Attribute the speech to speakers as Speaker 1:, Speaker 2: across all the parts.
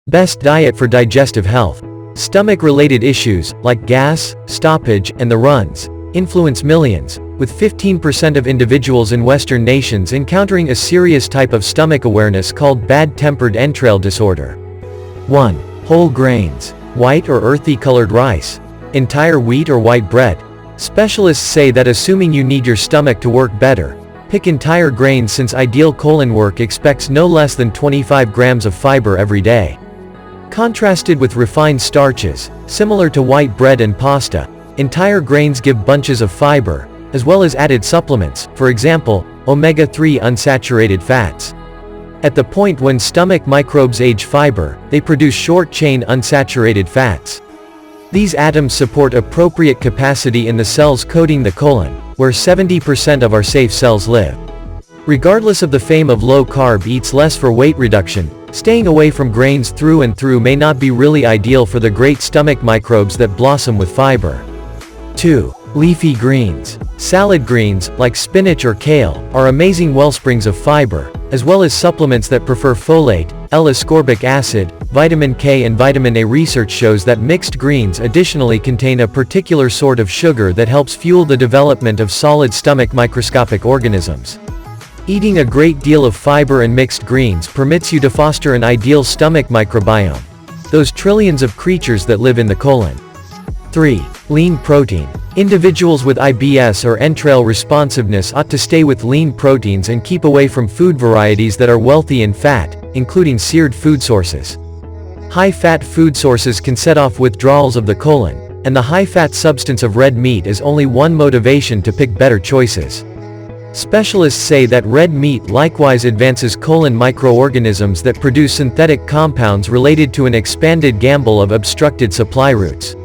Speaker 1: Best diet for digestive health. Stomach-related issues, like gas, stoppage, and the runs, influence millions, with 15% of individuals in Western nations encountering a serious type of stomach awareness called bad-tempered entrail disorder. 1. Whole grains. White or earthy-colored rice. Entire wheat or white bread. Specialists say that assuming you need your stomach to work better, pick entire grains since ideal colon work expects no less than 25 grams of fiber every day. Contrasted with refined starches, similar to white bread and pasta, entire grains give bunches of fiber, as well as added supplements, for example, omega-3 unsaturated fats. At the point when stomach microbes age fiber, they produce short-chain unsaturated fats. These atoms support appropriate capacity in the cells coating the colon, where 70% of our safe cells live. Regardless of the fame of low-carb eats less for weight reduction, staying away from grains through and through may not be really ideal for the great stomach microbes that blossom with fiber. 2. Leafy greens. Salad greens, like spinach or kale, are amazing wellsprings of fiber, as well as supplements that prefer folate, L-ascorbic acid, vitamin K and vitamin A. Research shows that mixed greens additionally contain a particular sort of sugar that helps fuel the development of solid stomach microscopic organisms. Eating a great deal of fiber and mixed greens permits you to foster an ideal stomach microbiome, those trillions of creatures that live in the colon. 3. Lean protein. Individuals with IBS or entrail responsiveness ought to stay with lean proteins and keep away from food varieties that are wealthy in fat, including seared food sources. High-fat food sources can set off withdrawals of the colon, and the high-fat substance of red meat is only one motivation to pick better choices. Specialists say that red meat likewise advances colon microorganisms that produce synthetic compounds related to an expanded gamble of obstructed supply routes.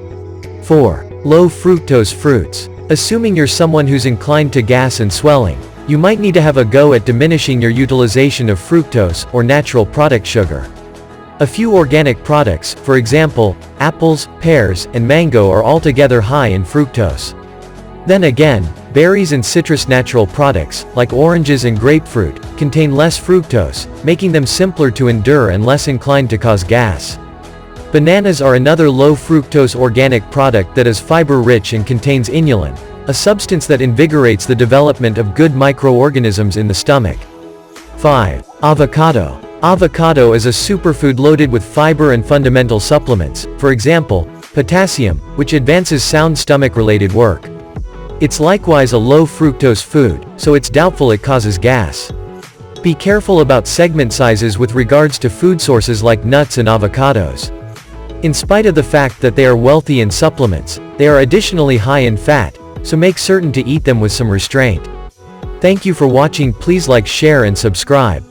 Speaker 1: 4. Low fructose fruits. Assuming you're someone who's inclined to gas and swelling, you might need to have a go at diminishing your utilization of fructose, or natural product sugar. A few organic products, for example, apples, pears, and mango, are altogether high in fructose. Then again, berries and citrus natural products, like oranges and grapefruit, contain less fructose, making them simpler to endure and less inclined to cause gas. Bananas are another low-fructose organic product that is fiber-rich and contains inulin, a substance that invigorates the development of good microorganisms in the stomach. 5. Avocado. Avocado is a superfood loaded with fiber and fundamental supplements, for example, potassium, which advances sound stomach-related work. It's likewise a low-fructose food, so it's doubtful it causes gas. Be careful about segment sizes with regards to food sources like nuts and avocados. In spite of the fact that they are wealthy in supplements, they are additionally high in fat, so make certain to eat them with some restraint. Thank you for watching. Please like, share and subscribe.